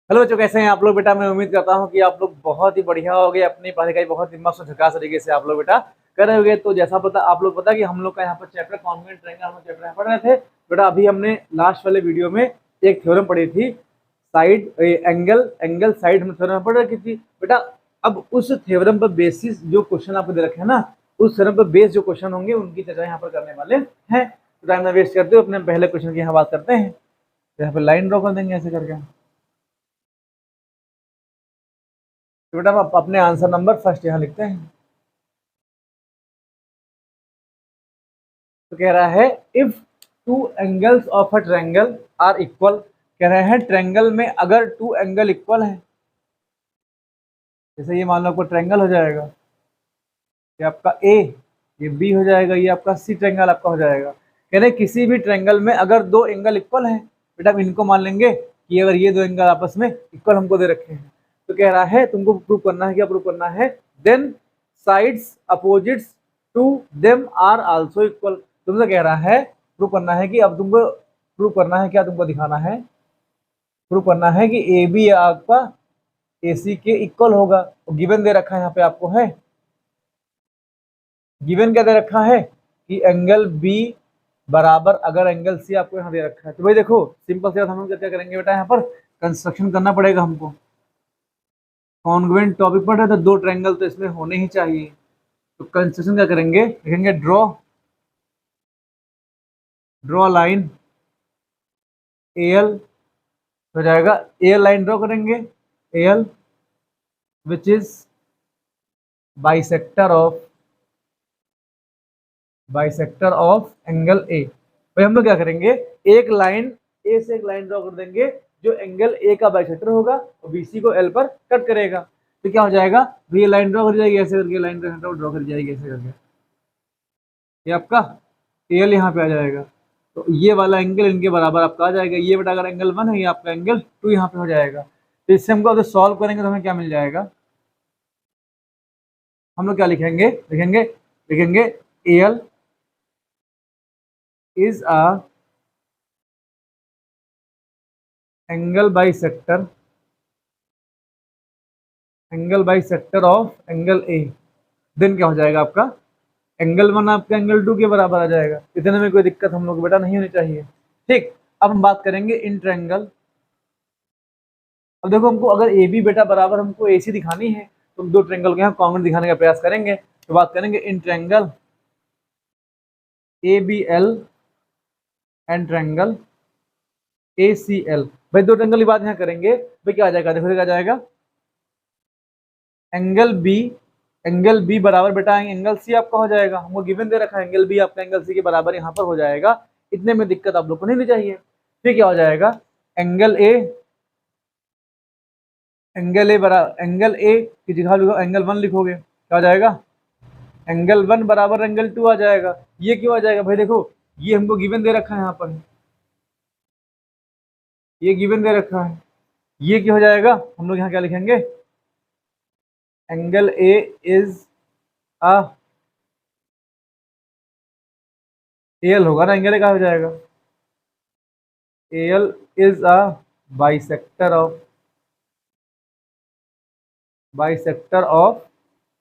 Hello बच्चों, कैसे हैं आप लोग? बेटा मैं उम्मीद करता हूं कि आप लोग बहुत ही बढ़िया हो गए, अपनी पढ़ाई का बहुत ही मस्त झकास तरीके से आप लोग बेटा कर रहे होगे। तो जैसा पता आप लोग पता कि हम लोग का यहाँ पर चैप्टर कॉन्वेंट ट्रायंगल हम चैप्टर पढ़ रहे थे। बेटा अभी हमने लास्ट वाले वीडियो में एक थ्योरम पढ़ी थी, साइड एंगल एंगल साइड हम थ्योरम पढ़ रखी थी बेटा। अब उस थ्योरम पर बेसिस जो क्वेश्चन आपको दे रखे हैं ना, उस थ्योरम पर बेस जो क्वेश्चन होंगे उनकी चर्चा यहाँ पर करने वाले हैं। तो टाइम ना वेस्ट करते हुए अपने पहले क्वेश्चन की यहाँ बात करते हैं। यहाँ पर लाइन ड्रॉ कर देंगे ऐसे करके। तो बेटा हम अपने आंसर नंबर फर्स्ट यहाँ लिखते हैं। तो कह रहा है if two angles of a triangle are equal. कह रहे हैं ट्रायंगल में अगर टू एंगल इक्वल है, जैसे ये मान लो आपको ट्रायंगल हो जाएगा, ये आपका ए, ये बी हो जाएगा, ये आपका सी ट्रायंगल आपका हो जाएगा। कह रहे किसी भी ट्रायंगल में अगर दो एंगल इक्वल है, बेटा हम इनको मान लेंगे कि अगर ये दो एंगल आपस में इक्वल हमको दे रखे हैं, तो कह रहा है तुमको प्रूव करना है, क्या प्रूव करना है? Then sides opposites to them are also equal. तुमसे कह रहा है प्रूव करना है कि अब तुमको प्रूव करना है, क्या तुमको दिखाना है? प्रूव करना है कि ए बी आपका ए सी के इक्वल होगा। गिवन दे रखा है यहाँ पे आपको है, गिवन क्या दे रखा है कि एंगल बी बराबर अगर एंगल सी आपको यहाँ दे रखा है। तो भाई देखो सिंपल से हम क्या करेंगे बेटा, यहाँ पर कंस्ट्रक्शन करना पड़ेगा हमको। कॉन्ग्रुएंट टॉपिक पढ़ रहे थे, दो ट्रायंगल तो इसमें होने ही चाहिए। तो कंस्ट्रक्शन क्या करेंगे, लिखेंगे ड्रॉ लाइन ए एल हो जाएगा। ए एल लाइन ड्रॉ करेंगे, A L which is bisector of angle ए। भाई हम लोग क्या करेंगे, एक लाइन ए से एक लाइन ड्रॉ कर देंगे जो एंगल ए का बाइसेक्टर होगा और बीसी को एल पर कट करेगा। तो क्या हो जाएगा, ये लाइन ड्रॉ कर जाएगी ऐसे करके, लाइन ड्रॉ कर जाएगी ऐसे करके, ये आपका एल यहाँ पे आ जाएगा। तो ये वाला एंगल इनके बराबर आपका आ जाएगा। ये बेटा अगर एंगल 1 है, ये आपका एंगल 2 यहाँ पे हो जाएगा। तो इससे हमको अगर सॉल्व करेंगे तो हमें क्या मिल जाएगा, हम लोग क्या लिखेंगे, लिखेंगे L is a angle bisector of angle A. Then क्या हो जाएगा आपका, एंगल 1 आपका एंगल 2 के बराबर आ जाएगा। इतने में कोई दिक्कत हम लोग बेटा नहीं होनी चाहिए। ठीक, अब हम बात करेंगे इन ट्रायंगल। अब देखो हमको अगर ए बी बेटा बराबर हमको ए सी दिखानी है, तो हम दो ट्रायंगल के यहाँ कॉमन दिखाने का प्रयास करेंगे। तो बात करेंगे in triangle A B L and triangle A C L. भाई दो ट्रायंगल की बात यहाँ करेंगे, भाई क्या आ जाएगा, देखो क्या आ जाएगा, एंगल बी बराबर बेटा एंगल सी आपका हो जाएगा। हमको गिवन दे रखा है एंगल बी आपका एंगल सी के बराबर यहाँ पर हो जाएगा। इतने में दिक्कत आप लोग को नहीं चाहिए। फिर क्या हो जाएगा, एंगल ए बराबर एंगल ए की जगह लिखो एंगल 1 लिखोगे, क्या हो जाएगा, एंगल 1 बराबर एंगल 2 आ जाएगा। ये क्यों आ जाएगा, भाई देखो ये हमको गिवन दे रखा है यहाँ पर, ये गिवन दे रखा है। ये क्या हो जाएगा, हम लोग यहाँ क्या लिखेंगे, angle A is a L होगा ना, एंगल ए का हो जाएगा, L is a bisector of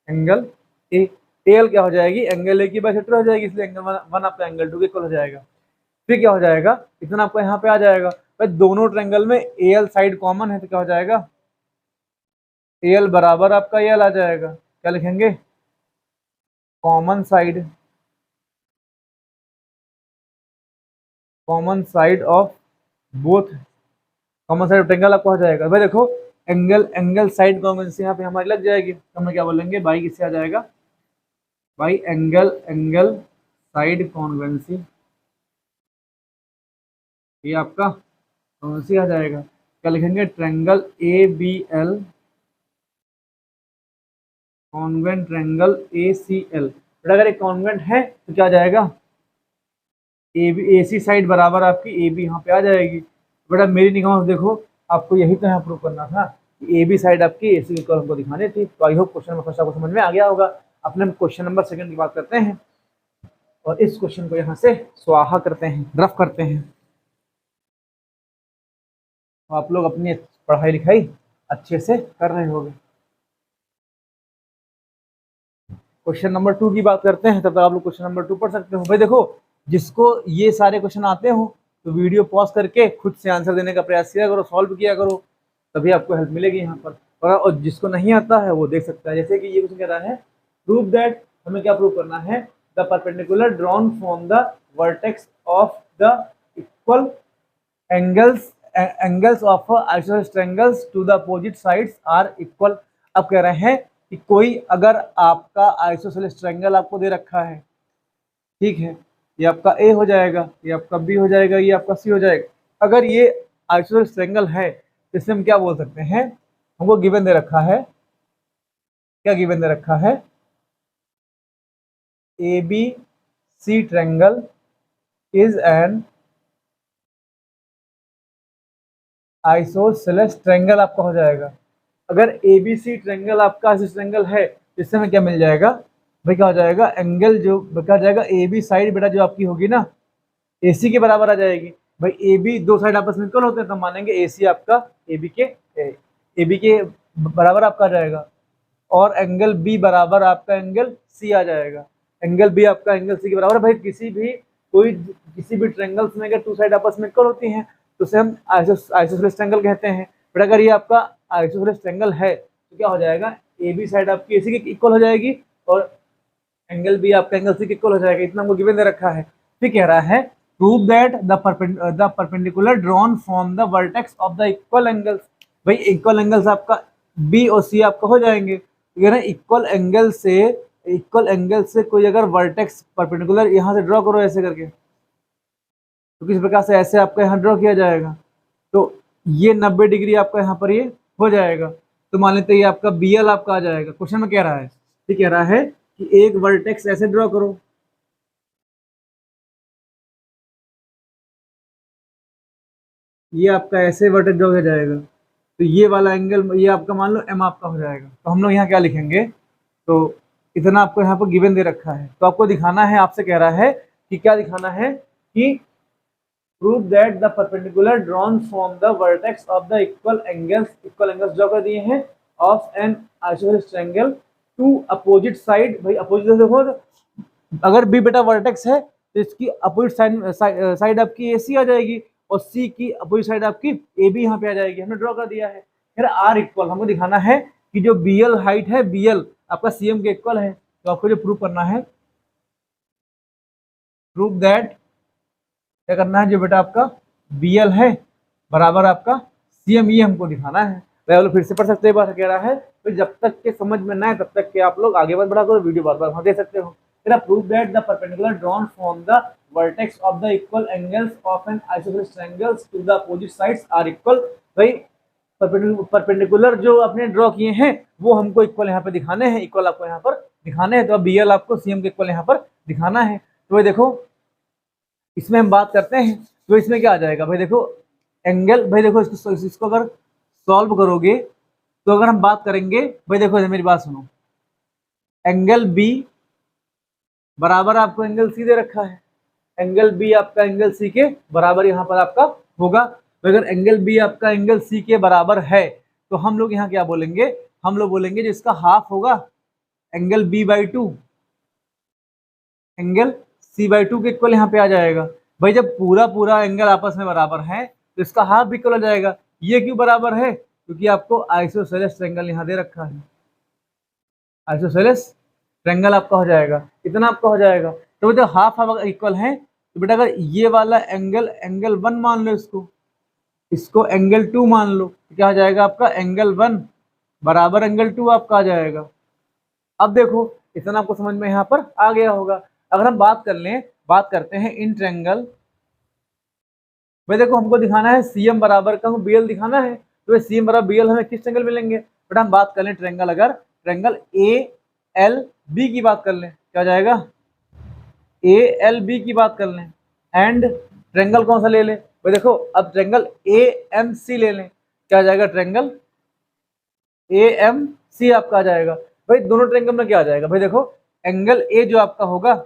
angle A. L क्या हो जाएगी, एंगल ए की बाइसेक्टर हो जाएगी, इसलिए एंगल 1 आपका एंगल 2 के इक्वल हो जाएगा। फिर क्या हो जाएगा, इतना आपको यहाँ पे आ जाएगा। भाई दोनों ट्रायंगल में एल साइड कॉमन है, तो क्या हो जाएगा, एल बराबर आपका एल आ जाएगा। क्या लिखेंगे, common side of both, common side of triangle आपको हो जाएगा। भाई देखो एंगल साइड कॉमन से यहाँ पे हमारी लग जाएगी, तो हम क्या बोलेंगे, बाई किससे आ जाएगा, बाई एंगल साइड कॉन्वेंसी, ये आपका कौन सी आ जाएगा। क्या लिखेंगे, triangle A B L congruent triangle A C L. But अगर एक कॉन्वेंट है तो क्या आ जाएगा, A B A C side बराबर आपकी ए बी यहाँ पे आ जाएगी। बेटा मेरी निगाहों से देखो, आपको यही तो यहाँ प्रूव करना था कि ए बी साइड आपकी ए सी इक्वल हमको दिखानी थी। तो I hope question number first आपको समझ में आ गया होगा। अपने क्वेश्चन नंबर सेकंड की बात करते हैं और इस क्वेश्चन को यहाँ से स्वाहा करते हैं, रफ करते हैं। आप लोग अपनी पढ़ाई लिखाई अच्छे से कर रहे होगे। क्वेश्चन नंबर 2 की बात करते हैं, तब तक आप लोग क्वेश्चन नंबर 2 पढ़ सकते हो। भाई देखो, जिसको ये सारे क्वेश्चन आते हो तो वीडियो पॉज करके खुद से आंसर देने का प्रयास किया करो, सॉल्व किया करो, तभी आपको हेल्प मिलेगी यहाँ पर। और जिसको नहीं आता है वो देख सकता है। जैसे कि ये क्वेश्चन कह रहा है, प्रूव दैट, हमें क्या प्रूव करना है, the perpendicular drawn from the vertex of the equal angles of isosceles triangles to the opposite sides are equal. अब कह रहे हैं कि कोई अगर आपका आइसोसेलेस ट्रायंगल आपको दे रखा है, ठीक है, ये आपका ए हो जाएगा, ये आपका बी हो जाएगा, ये आपका सी हो जाएगा। अगर ये आइसोसेलेस ट्रायंगल है तो इससे हम क्या बोल सकते हैं, हमको गिवन दे रखा है, क्या गिवन दे रखा है, A B C triangle is an isosceles triangle आपका हो जाएगा। अगर ए बी सी ट्रायंगल आपका आइसोसेलेस ट्रायंगल है तो इससे हमें क्या मिल जाएगा भाई, क्या हो जाएगा, एंगल जो क्या हो जाएगा, ए बी साइड बेटा जो आपकी होगी ना ए सी के बराबर आ जाएगी। भाई ए बी दो साइड आपस में इक्वल होते हैं तो मानेंगे ए सी आपका ए बी के बराबर आपका आ जाएगा, और एंगल बी बराबर आपका एंगल सी आ जाएगा। एंगल बी आपका एंगल सी के बराबर। भाई किसी भी ट्रायंगल्स में अगर टू साइड आपस में इक्वल होती हैं तो उसे हम आइसोसेलेस ट्रायंगल कहते हैं। बट अगर ये आपका आइसोसेलेस ट्रायंगल है तो क्या हो जाएगा, ए बी साइड आपकी ए सी के इक्वल हो जाएगी और एंगल बी आपका एंगल सी के इक्वल हो जाएगा। इतना हमको गिवन दे रखा है। फिर कह रहा है, prove that the perpendicular drawn from the vertex of the equal angles. भाई इक्वल एंगल्स आपका बी और सी आपका हो जाएंगे। इक्वल एंगल से कोई अगर वर्टेक्स परपेंडिकुलर यहाँ से ड्रॉ करो ऐसे करके, तो किस प्रकार से ऐसे आपका यहाँ ड्रॉ किया जाएगा, तो ये 90 डिग्री आपका यहाँ पर ये हो जाएगा। तो मान लेते हैं ये आपका बी एल आपका आ जाएगा। क्वेश्चन में कह रहा है, ये कह रहा है कि एक वर्टेक्स ऐसे ड्रॉ करो, ये आपका ऐसे वर्टेक्स ड्रॉ किया जाएगा, तो ये वाला एंगल ये आपका मान लो एम आपका हो जाएगा। तो हम लोग यहाँ क्या लिखेंगे, तो इतना आपको यहाँ पर गिवन दे रखा है, तो आपको दिखाना है, आपसे कह रहा है कि क्या दिखाना है, कि prove that the perpendicular drawn from the vertex of the equal angles draw कर दिए हैं of an isosceles triangle to opposite side. भाई अपोजिट देखो, अगर बी बेटा वर्टेक्स है तो इसकी अपोजिट साइड आपकी ए सी आ जाएगी और सी की अपोजिट साइड आपकी ए बी यहाँ पे आ जाएगी। हमने ड्रॉ कर दिया है। फिर आर इक्वल, हमको दिखाना है कि जो बी एल हाइट है, बी एल आपका सी एम के इक्वल है। तो आपको जो प्रूव करना है, प्रूव दैट, क्या करना है, जो बेटा आपका बी एल है बराबर आपका सी एम, ये हमको दिखाना है। तो फिर से पढ़ सकते हैं, बात कह रहा है तो जब तक के समझ में ना आए तब तक के आप लोग आगे बढ़ा करो, वीडियो बार बार वहाँ दे सकते हो। Prove that the perpendicular drawn from the vertex of the equal angles of an isosceles triangles to the opposite sides are equal. भाई परपेंडिकुलर जो आपने ड्रॉ किए हैं वो हमको इक्वल यहाँ पे दिखाने हैं, इक्वल आपको यहाँ पर दिखाने हैं। तो बी एल आपको सी एम के इक्वल यहाँ पर दिखाना है। तो भाई देखो, इसमें हम बात करते हैं तो इसमें क्या आ जाएगा, भाई देखो एंगल, भाई देखो इसको अगर सॉल्व करोगे तो अगर हम बात करेंगे, भाई देखो मेरी बात सुनो, एंगल बी बराबर आपको एंगल सी दे रखा है, एंगल बी आपका एंगल सी के बराबर यहाँ पर आपका होगा। तो अगर एंगल बी आपका एंगल सी के बराबर है तो हम लोग यहाँ क्या बोलेंगे, हम लोग बोलेंगे जो इसका हाफ होगा angle B by two angle C by two के इक्वल यहाँ पे आ जाएगा। भाई जब पूरा एंगल आपस में बराबर है तो इसका हाफ भी इक्वल हो जाएगा। ये क्यों बराबर है, क्योंकि आपको आइसोसेलेस ट्रायंगल यहाँ दे रखा है, आइसोसेलेस ट्रायंगल आपका हो जाएगा, इतना आपका हो जाएगा। तो जब हाफ अगर इक्वल है तो बेटा अगर ये वाला एंगल वन मान लो, इसको एंगल टू मान लो, तो क्या हो जाएगा आपका एंगल वन बराबर एंगल टू आपका आ जाएगा। अब देखो इतना आपको समझ में यहाँ पर आ गया होगा। अगर हम बात करते हैं इन ट्रायंगल, भाई देखो हमको दिखाना है सी एम बराबर का बी एल दिखाना है, तो सी एम बराबर बी एल हमें किस ट्रायंगल मिलेंगे, बेटा हम बात कर लें ट्रायंगल, अगर ट्रायंगल ए एल बी की बात कर लें, क्या हो जाएगा, ए एल बी की बात कर लें, एंड ट्रायंगल कौन सा ले लें, भाई देखो अब ट्रायंगल ए एम सी ले लें, क्या आ जाएगा, ट्रायंगल ए एम सी आपका आ जाएगा। भाई दोनों ट्रायंगल में क्या आ जाएगा, भाई देखो एंगल ए जो आपका होगा,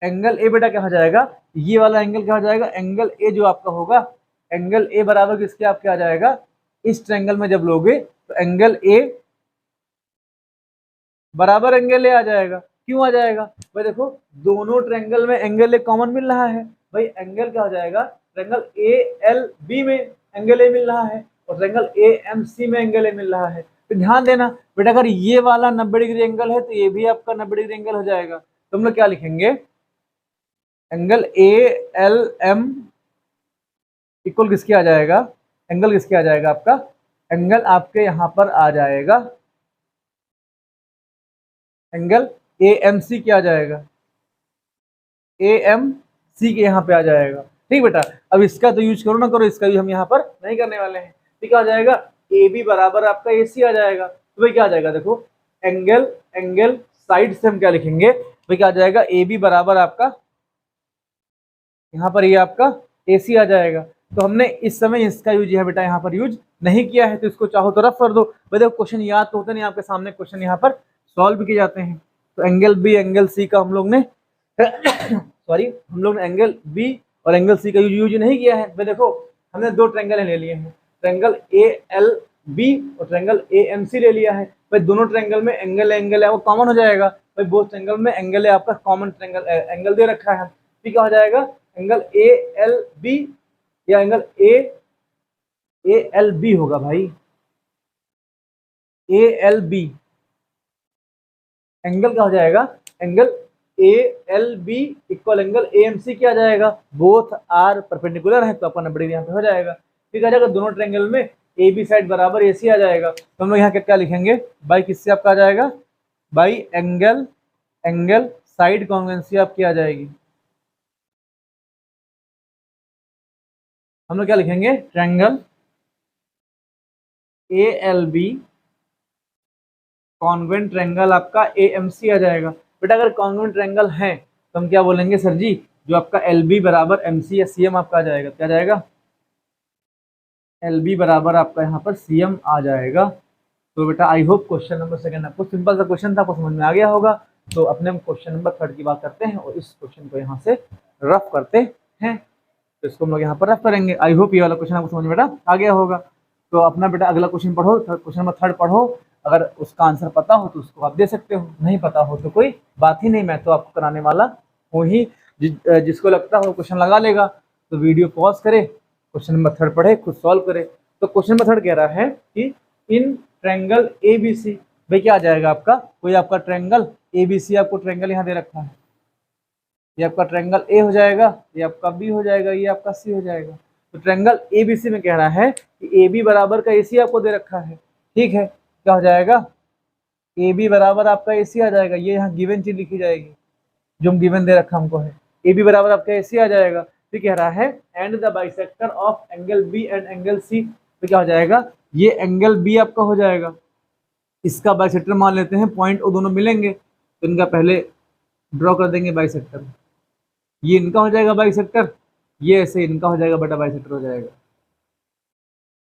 एंगल ए बेटा क्या हो जाएगा, ये वाला एंगल क्या हो जाएगा, एंगल ए जो आपका होगा एंगल ए बराबर किसके आपके आ जाएगा, इस ट्रायंगल में जब लोगे तो एंगल ए बराबर एंगल ए आ जाएगा। क्यों आ जाएगा भाई, देखो दोनों ट्रायंगल में एंगल ए कॉमन मिल रहा है भाई, एंगल क्या हो जाएगा, ट्रायंगल ए एल बी में एंगल ए मिल रहा है और ट्रायंगल ए एम सी में एंगल ए मिल रहा है। तो ध्यान देना बेटा, अगर ये वाला 90 डिग्री एंगल है तो ये भी आपका 90 डिग्री एंगल हो जाएगा। तो हम लोग क्या लिखेंगे, angle A L M equal किसके आ जाएगा, एंगल किसके आ जाएगा आपका, एंगल आपके यहां पर आ जाएगा, एंगल ए एम सी क्या आ जाएगा, ए एम सी के यहाँ पे आ जाएगा। ठीक बेटा, अब इसका तो यूज करो ना करो, इसका यूज हम यहाँ पर नहीं करने वाले हैं। ठीक आ जाएगा, ए बी बराबर आपका ए सी आ जाएगा। तो भाई क्या आ जाएगा, देखो एंगल एंगल साइड से हम क्या लिखेंगे भाई, क्या आ जाएगा, ए बी बराबर आपका यहाँ पर ये आपका ए सी आ जाएगा। तो हमने इस समय इसका यूज है बेटा यहाँ पर यूज नहीं किया है, तो इसको चाहो तो रफ कर दो। भाई देखो क्वेश्चन याद तो होते नहीं, आपके सामने क्वेश्चन यहाँ पर सॉल्व किए जाते हैं। तो एंगल बी एंगल सी का हम लोग ने सॉरी हम लोग ने एंगल बी और एंगल सी का यूज नहीं किया है। भाई देखो हमने दो ट्रायंगल ले लिए हैं, ट्रायंगल ए एल बी और ट्रायंगल ए एम सी ले लिया है। भाई दोनों ट्रायंगल में एंगल है वो कॉमन हो जाएगा। भाई बोथ ट्रायंगल में एंगल है आपका कॉमन ट्रायंगल एंगल दे रखा है। ठीक हो जाएगा, एंगल ए एल बी या एंगल ए एल बी होगा भाई, ए एल बी एंगल क्या हो जाएगा, angle A L B equal angle A M C क्या आ जाएगा, बोथ आर परपेंडिकुलर है, तो आपका 90 डिग्री यहाँ पे हो जाएगा। ठीक आ जाएगा, दोनों ट्रायंगल में ए बी साइड बराबर ए सी आ जाएगा। तो हम लोग यहाँ क्या लिखेंगे, बाई किससे आपका आ जाएगा, by angle angle side congruency आपकी आ जाएगी। हम लोग क्या लिखेंगे, triangle A L B congruent triangle आपका ए एम सी आ जाएगा। बेटा अगर कॉन्वेंट ट्रायंगल है तो हम क्या बोलेंगे सर जी, जो आपका एल बी बराबर एम सी या सी एम आपका आ जाएगा, क्या जाएगा, एल बी बराबर आपका यहाँ पर सी एम आ जाएगा। तो बेटा I hope question number second आपको सिंपल सा क्वेश्चन था, आपको समझ में आ गया होगा। तो अपने क्वेश्चन नंबर थर्ड की बात करते हैं और इस क्वेश्चन को यहाँ से रफ करते हैं। तो इसको हम लोग यहाँ पर रफ करेंगे। आई होप ये वाला क्वेश्चन आपको समझ में बेटा आ गया होगा। तो अपना बेटा अगला क्वेश्चन पढ़ो, क्वेश्चन नंबर थर्ड पढ़ो। अगर उसका आंसर पता हो तो उसको आप दे सकते हो, नहीं पता हो तो कोई बात ही नहीं, मैं तो आपको कराने वाला हूँ ही। जिसको लगता हो क्वेश्चन लगा लेगा, तो वीडियो पॉज करे, क्वेश्चन नंबर थर्ड पढ़े, खुद सॉल्व करे। तो क्वेश्चन नंबर थर्ड कह रहा है कि इन ट्रायंगल ए बी सी, भाई क्या आ जाएगा आपका, कोई आपका ट्रायंगल ए बी सी, आपको ट्रायंगल यहाँ दे रखा है, ये आपका ट्रायंगल ए हो जाएगा, ये आपका बी हो जाएगा, ये आपका सी हो जाएगा। तो ट्रायंगल ए बी सी में कह रहा है कि ए बी बराबर का ए सी आपको दे रखा है। ठीक है, क्या हो जाएगा, ए बी बराबर आपका ए सी आ जाएगा, ये यहाँ गिवन चीज लिखी जाएगी जो हम गिवन दे रखा हमको है, ए बी बराबर आपका ए सी आ जाएगा। फिर कह रहा है and the bisector of angle B and angle C, तो क्या हो जाएगा, ये एंगल बी आपका हो जाएगा, इसका बाइसेक्टर मान लेते हैं, पॉइंट वो दोनों मिलेंगे तो इनका पहले ड्रॉ कर देंगे बाइसेक्टर, ये इनका हो जाएगा बाइसेक्टर, ये ऐसे इनका हो जाएगा बेटा बाइसेक्टर हो जाएगा,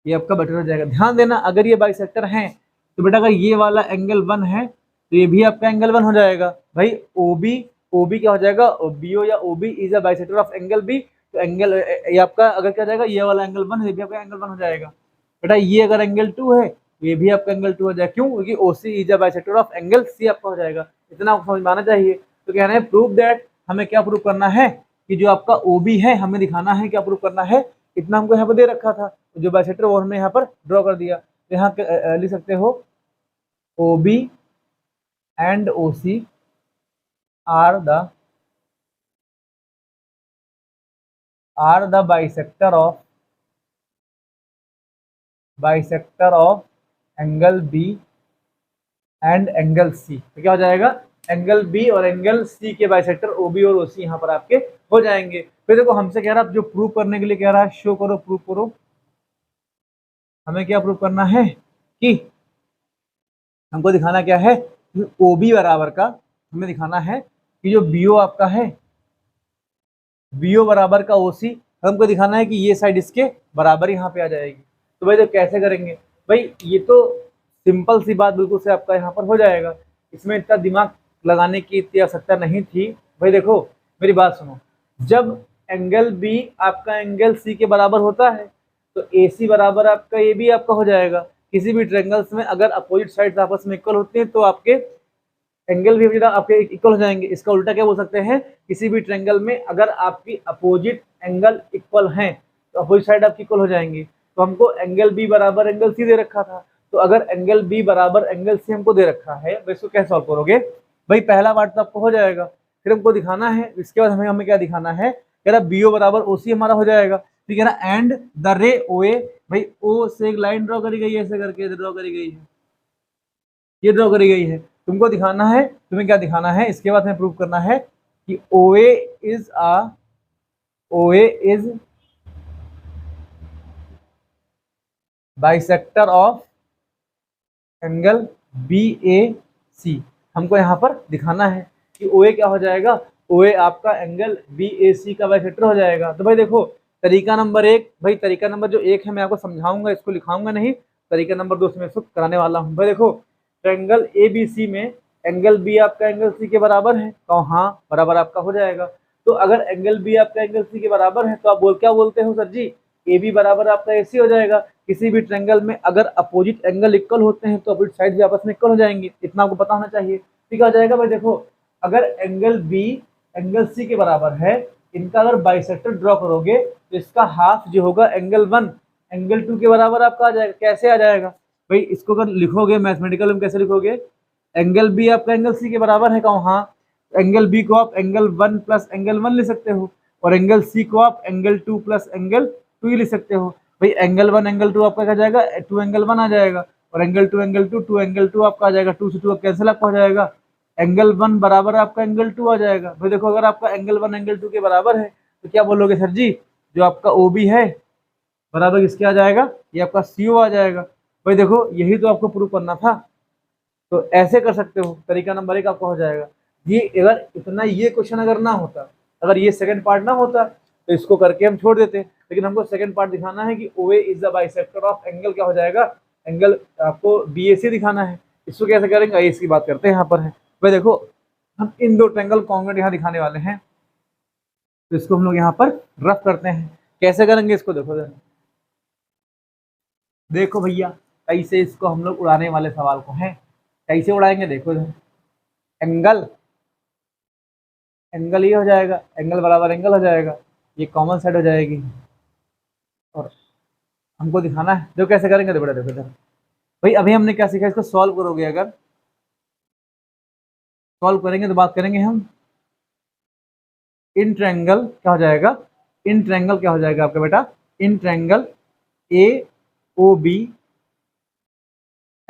ये आपका बेटर हो जाएगा। ध्यान देना अगर ये बाइसेक्टर हैं तो बेटा अगर ये वाला एंगल 1 है तो ये भी आपका एंगल 1 हो जाएगा। भाई OB क्या हो जाएगा, BO या OB is a bisector of angle B, तो एंगल ये आपका अगर क्या जाएगा, ये वाला एंगल 1 है, ये भी आपका एंगल 1 हो जाएगा। बेटा ये अगर एंगल 2 है तो ये भी आपका एंगल 2 हो जाएगा। क्यों, क्योंकि OC is a bisector of angle C आपका हो जाएगा। इतना आपको समझ में आना चाहिए। तो कह रहे हैं प्रूव दैट, हमें क्या प्रूव करना है कि जो आपका OB है हमें दिखाना है, क्या प्रूव करना है, इतना हमको यहाँ पर दे रखा था, जो बाइसेक्टर वो हमने यहाँ पर ड्रॉ कर दिया। तो यहाँ लिख सकते हो OB and OC are the bisector of angle B and angle C। तो क्या हो जाएगा, एंगल B और एंगल C के बाइसेक्टर OB और OC यहाँ पर आपके हो जाएंगे। फिर देखो हमसे कह रहा है, जो प्रूव करने के लिए कह रहा है, शो करो, प्रूव करो। हमें क्या प्रूव करना है कि हमको दिखाना क्या है, OB बराबर का हमें दिखाना है कि जो BO आपका है, BO बराबर का OC हमको दिखाना है कि ये साइड इसके बराबर यहाँ पे आ जाएगी। तो भाई तो कैसे करेंगे, भाई ये तो सिंपल सी बात बिल्कुल से आपका यहाँ पर हो जाएगा, इसमें इतना दिमाग लगाने की इतनी आवश्यकता नहीं थी। भाई देखो मेरी बात सुनो, जब एंगल बी आपका एंगल सी के बराबर होता है तो ए सी बराबर आपका ए बी आपका हो जाएगा। किसी भी ट्रायंगल्स में अगर अपोजिट साइड्स आपस में इक्वल होती हैं तो आपके एंगल भी आपके इक्वल हो जाएंगे। इसका उल्टा क्या बोल सकते हैं, किसी भी ट्रायंगल में अगर आपकी अपोजिट एंगल इक्वल हैं तो अपोजिट साइड आपकी इक्वल हो जाएंगी। तो हमको एंगल बी बराबर एंगल सी दे रखा था, तो अगर एंगल बी बराबर एंगल सी हमको दे रखा है तो इसको कैसे सॉल्व करोगे भाई, पहला पार्ट तो आपको हो जाएगा, फिर हमको दिखाना है, इसके बाद हमें क्या दिखाना है, कह रहा बी ओ बराबर ओ सी हमारा हो जाएगा, ठीक है ना। एंड द रे ओ ए, भाई ओ से एक लाइन ड्रॉ करी गई है, ऐसे करके ड्रॉ करी गई है, ये ड्रॉ करी गई है, तुमको दिखाना है, तुम्हें क्या दिखाना है, इसके बाद हमें प्रूव करना है कि OA is bisector of angle BAC। हमको यहाँ पर दिखाना है कि OA क्या हो जाएगा, OA आपका एंगल BAC का बाइसेक्टर हो जाएगा। तो भाई देखो तरीका नंबर 1, भाई तरीका नंबर जो 1 है मैं आपको समझाऊंगा, इसको लिखाऊंगा नहीं, तरीका नंबर 2 से मैं इसको कराने वाला हूँ। भाई देखो ट्रायंगल ABC में एंगल B आपका एंगल C के बराबर है, तो हाँ बराबर आपका हो जाएगा। तो अगर एंगल B आपका एंगल C के बराबर है तो आप क्या बोलते हो सर जी, AB बराबर आपका AC हो जाएगा। किसी भी ट्रायंगल में अगर अपोजिट एंगल इक्वल होते हैं तो अपोजिट साइड भी आपस में इक्वल हो जाएंगी, इतना आपको पता होना चाहिए। ठीक आ जाएगा भाई। देखो अगर एंगल B एंगल C के बराबर है, इनका अगर बाइसेक्टर ड्रॉ करोगे तो इसका हाफ जो होगा एंगल 1 एंगल 2 के बराबर आपका आ जाएगा। कैसे आ जाएगा भाई, इसको अगर लिखोगे मैथमेटिकल में कैसे लिखोगे, एंगल बी आपका एंगल सी के बराबर है, कहूँ हाँ, एंगल बी को आप एंगल 1 प्लस एंगल 1 लिख सकते हो और एंगल सी को आप एंगल 2 प्लस एंगल 2 ही लिख सकते हो। भाई एंगल 1 एंगल 2 आपका क्या जाएगा, 2 एंगल 1 आ जाएगा और एंगल 2 एंगल 2 2 एंगल 2 आपका आ जाएगा, 2 से 2 कैंसिल आपका हो जाएगा, एंगल 1 बराबर आपका एंगल 2 आ जाएगा। भाई देखो अगर आपका एंगल 1 एंगल 2 के बराबर है तो क्या बोलोगे सर जी, जो आपका OB है बराबर किसके आ जाएगा, ये आपका CO आ जाएगा। भाई देखो यही तो आपको प्रूव करना था, तो ऐसे कर सकते हो, तरीका नंबर 1 आपका हो जाएगा। ये अगर इतना ये क्वेश्चन अगर ना होता, अगर ये सेकंड पार्ट ना होता तो इसको करके हम छोड़ देते, लेकिन हमको सेकंड पार्ट दिखाना है कि OA is the bisector of angle क्या हो जाएगा, एंगल आपको BAC दिखाना है। इसको कैसे करेंगे आइए इसकी बात करते हैं यहाँ पर है। भाई देखो हम इन दो ट्रायंगल कॉन्ग्रुएंट यहाँ दिखाने वाले हैं, तो इसको हम लोग यहाँ पर रफ करते हैं। कैसे करेंगे इसको देखो जरा, देखो भैया कैसे इसको हम लोग उड़ाने वाले सवाल को हैं, कैसे उड़ाएंगे देखो जरा। एंगल एंगल ये हो जाएगा, एंगल बराबर एंगल हो जाएगा, ये कॉमन साइड हो जाएगी और हमको दिखाना है, जो कैसे करेंगे देखो देखो जरा। भाई अभी हमने क्या सीखा, इसको सॉल्व करोगे, अगर सॉल्व करेंगे तो बात करेंगे हम इन ट्रायंगल क्या हो जाएगा, इन ट्रायंगल क्या हो जाएगा आपका बेटा, in triangle AOB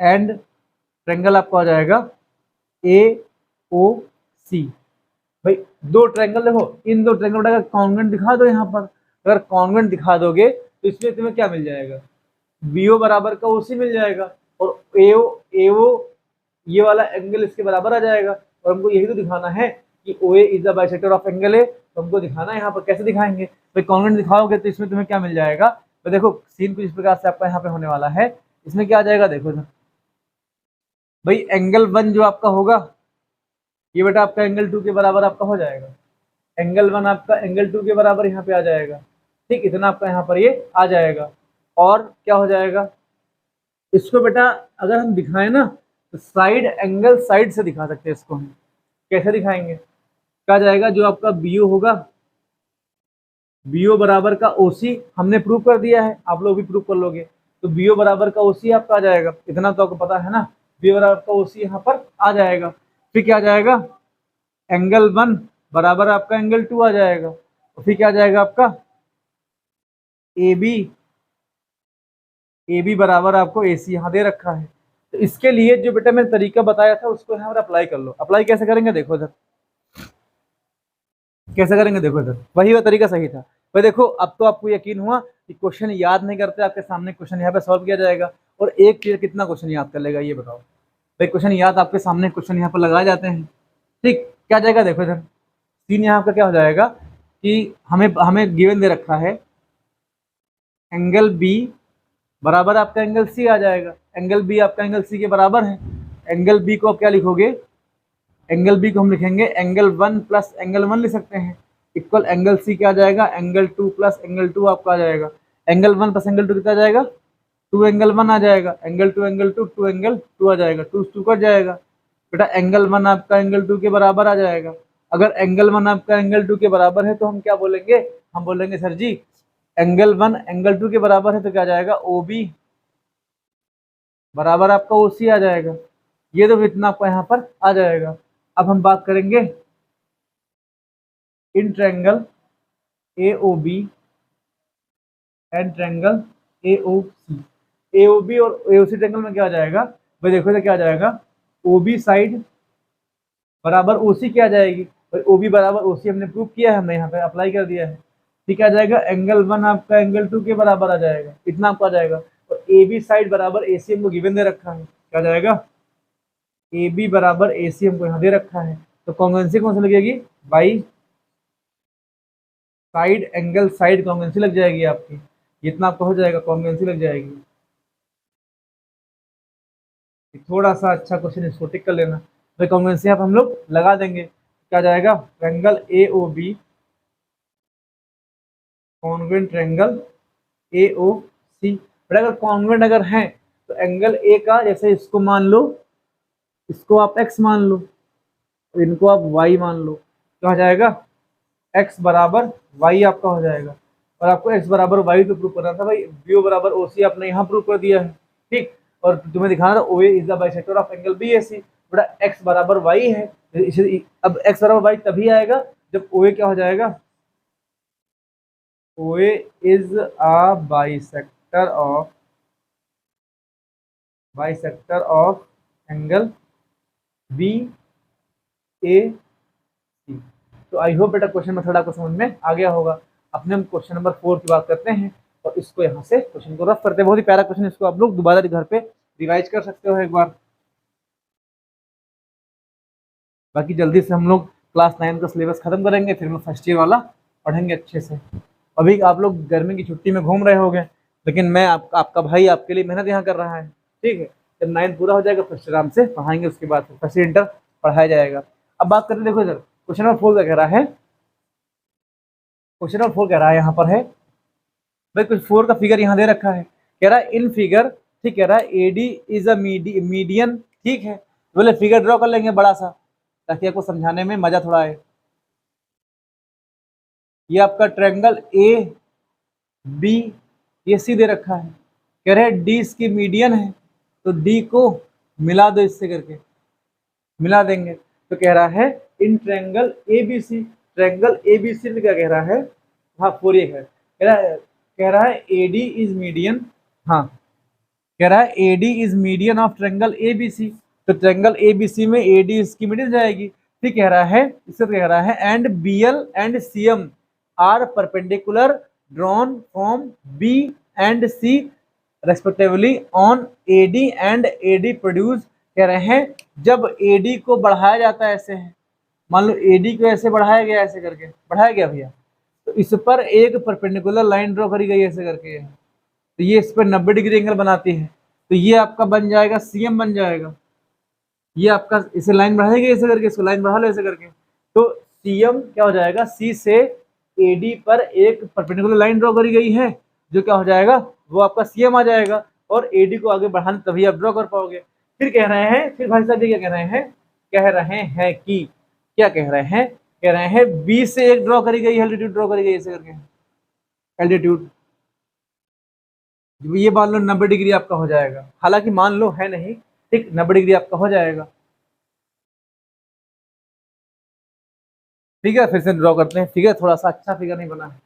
and triangle आपका हो जाएगा AOC। भाई दो ट्रायंगल देखो, इन दो ट्रायंगल का कॉन्ग्रुएंट दिखा दो यहाँ पर, अगर कॉन्ग्रुएंट दिखा दोगे तो इसमें तुम्हें क्या मिल जाएगा, BO बराबर का OC मिल जाएगा और AO ये वाला एंगल इसके बराबर आ जाएगा। और हमको यही तो दिखाना है कि OA is the bisector of angle ए, तो हमको दिखाना है यहाँ पर, कैसे दिखाएंगे भाई, कॉन्ग्रुएंट दिखाओगे तो इसमें तुम्हें क्या मिल जाएगा। तो देखो सीन कुछ इस प्रकार से आपका यहाँ पे होने वाला है, इसमें क्या आ जाएगा देखो भाई, एंगल 1 जो आपका होगा ये बेटा आपका एंगल 2 के बराबर आपका हो जाएगा, एंगल 1 आपका एंगल 2 के बराबर यहाँ पे आ जाएगा, ठीक, इतना आपका यहाँ पर ये आ जाएगा। और क्या हो जाएगा, इसको बेटा अगर हम दिखाएं ना तो साइड एंगल साइड से दिखा सकते हैं इसको हम, कैसे दिखाएंगे, क्या जाएगा, जो आपका BO होगा, BO बराबर का OC हमने प्रूव कर दिया है, आप लोग भी प्रूव कर लोगे, तो BO बराबर का OC आपका आ जाएगा, इतना तो आपको पता है ना, BO बराबर का OC यहाँ पर आ जाएगा। फिर क्या आ जाएगा, एंगल 1 बराबर आपका एंगल 2 आ जाएगा, और फिर क्या आ जाएगा आपका AB बराबर आपको AC यहाँ दे रखा है। तो इसके लिए जो बेटा मैंने तरीका बताया था उसको यहाँ पर अप्लाई कर लो। अप्लाई कैसे करेंगे देखो इधर, कैसे करेंगे देखो इधर, वही तरीका सही था। भाई देखो अब तो आपको यकीन हुआ कि क्वेश्चन याद नहीं करते, आपके सामने क्वेश्चन यहाँ पे सॉल्व किया जाएगा। और एक चीज कितना क्वेश्चन याद कर लेगा ये बताओ भाई, क्वेश्चन याद आपके सामने क्वेश्चन यहाँ पर लगाए जाते हैं, ठीक, क्या जाएगा देखो इधर, सीन यहाँ का क्या हो जाएगा कि हमें गिवन दे रखा है एंगल B बराबर आपका एंगल C आ जाएगा, एंगल B आपका एंगल C के बराबर है, एंगल B को आप क्या लिखोगे, एंगल B को हम लिखेंगे एंगल 1 प्लस एंगल 1 लिख सकते हैं, इक्वल एंगल सी क्या आ जाएगा, एंगल 2 प्लस एंगल 2 आपका आ जाएगा। एंगल 1 प्लस एंगल 2 कितना आ जाएगा, 2 एंगल 1 आ जाएगा। एंगल 2 2 एंगल 2 आ जाएगा, 2 2 कट जाएगा बेटा। एंगल 1 आपका एंगल 2 के बराबर आ जाएगा। अगर एंगल 1 आपका एंगल 2 के बराबर है तो हम क्या बोलेंगे, हम बोलेंगे सर जी एंगल 1 एंगल 2 के बराबर है तो क्या आ जाएगा, ओ बी बराबर आपका ओ सी आ जाएगा। ये तो इतना आपका यहाँ पर आ जाएगा। अब हम बात करेंगे in triangle A O B and triangle A O C. A O B और ए ओ सी ट्रायंगल में क्या आ जाएगा भाई, देखो तो क्या आ जाएगा, ओ बी साइड बराबर ओ सी क्या आ जाएगी, ओ बी बराबर ओ सी हमने प्रूव किया है, हमने यहाँ पे अप्लाई कर दिया है। ठीक आ जाएगा, एंगल 1 आपका एंगल 2 के बराबर आ जाएगा, इतना आपका आ जाएगा। और ए बी साइड बराबर ए सी हमको गिवन दे रखा है, क्या आ जाएगा, ए बी बराबर ए सी हमको यहाँ दे रखा है। तो कॉन्ग्रुएंसी कौन सी लगेगी, by side angle side congruency लग जाएगी आपकी, इतना आपको हो जाएगा, कॉन्ग्रुएंसी लग जाएगी। थोड़ा सा अच्छा क्वेश्चन इसको टिक कर लेना, तो कॉन्ग्रुएंसी आप हम लोग लगा देंगे, क्या जाएगा, triangle A O B congruent triangle A O C. But अगर कॉन्ग्रुएंट अगर है तो एंगल ए का, जैसे इसको मान लो, इसको आप एक्स मान लो, इनको आप वाई मान लो, तो हो जाएगा x बराबर वाई आपका हो जाएगा। और आपको x बराबर वाई तो प्रूव करना था भाई, बी बराबर ओ सी आपने यहाँ प्रूव कर दिया है, ठीक। और तुम्हें दिखाना था O A is the bisector of angle B A C, बड़ा x बराबर वाई है। अब x बराबर वाई तभी आएगा जब ओ ए क्या हो जाएगा, O A is a bisector of angle B A C. तो आई होप बेटा क्वेश्चन मेथड आपको समझ में आ गया होगा। अपने हम क्वेश्चन नंबर 4 की बात करते हैं और इसको यहाँ से क्वेश्चन को रफ करते हैं। बहुत ही प्यारा क्वेश्चन, इसको आप लोग दोबारा घर पे रिवाइज कर सकते हो एक बार। बाकी जल्दी से हम लोग क्लास 9 का सिलेबस खत्म करेंगे, फिर हम फर्स्ट ईयर वाला पढ़ेंगे अच्छे से। अभी आप लोग गर्मी की छुट्टी में घूम रहे होंगे, लेकिन मैं आपका भाई आपके लिए मेहनत यहाँ कर रहा है, ठीक है। जब 9 पूरा हो जाएगा फर्स्ट आराम से पढ़ाएंगे, उसके बाद फर्स्ट इंटर पढ़ाया जाएगा। अब बात करते देखो इधर क्वेश्चन नंबर 4 क्या कह रहा है, क्वेश्चन नंबर 4 कह रहा है यहाँ पर है भाई, कुछ 4 का फिगर यहाँ दे रखा है, कह रहा है इन फिगर, ठीक, कह रहा है एडी इज अ मीडियन, ठीक है। बोले फिगर ड्रॉ कर लेंगे बड़ा सा ताकि आपको समझाने में मजा थोड़ा आए। ये आपका ट्रायंगल ए बी ये सी दे रखा है, कह रहे हैं डी इसकी मीडियन है, तो डी को मिला दो इससे करके, मिला देंगे तो कह रहा है in triangle A B C. Triangle A B C में क्या कह रहा है, हाँ 4 ये है, कह रहा है एडी इज मीडियन, हाँ कह रहा है AD is median of triangle A B C. तो ट्रायंगल ए बी सी में एडी इसकी मीडियन जाएगी, ठीक कह रहा है। इससे कह रहा है and B L and C M are perpendicular drawn from B and C respectively on AD and AD produce. कह रहे हैं जब एडी को बढ़ाया जाता है, ऐसे है, मान लो एडी को ऐसे बढ़ाया गया, ऐसे करके बढ़ाया गया भैया, तो इस पर एक परपेंडिकुलर लाइन ड्रॉ करी गई ऐसे करके, तो ये इस पर 90 डिग्री एंगल बनाती है, तो ये आपका बन जाएगा सीएम बन जाएगा। ये आपका इसे लाइन बढ़ाएगी ऐसे करके, इसको लाइन बढ़ा लो ऐसे करके, तो सीएम क्या हो जाएगा, सी से एडी पर एक परपेंडिकुलर लाइन ड्रॉ करी गई है, जो क्या हो जाएगा, वो आपका सीएम आ जाएगा। और एडी को आगे बढ़ाने तभी आप ड्रॉ कर पाओगे। फिर कह रहे हैं, फिर भाई साहब ये क्या कह रहे हैं, कह रहे हैं कि क्या कह रहे हैं, कह रहे हैं बी से एक ड्रॉ करी गई, एल्टीट्यूड ड्रॉ करी गई ऐसे करके, एल्टीट्यूड ये मान लो 90 डिग्री आपका हो जाएगा, हालांकि मान लो है नहीं, ठीक 90 डिग्री आपका हो जाएगा। ठीक है, फिर से ड्रॉ करते हैं फिगर, थोड़ा सा अच्छा फिगर नहीं बना है,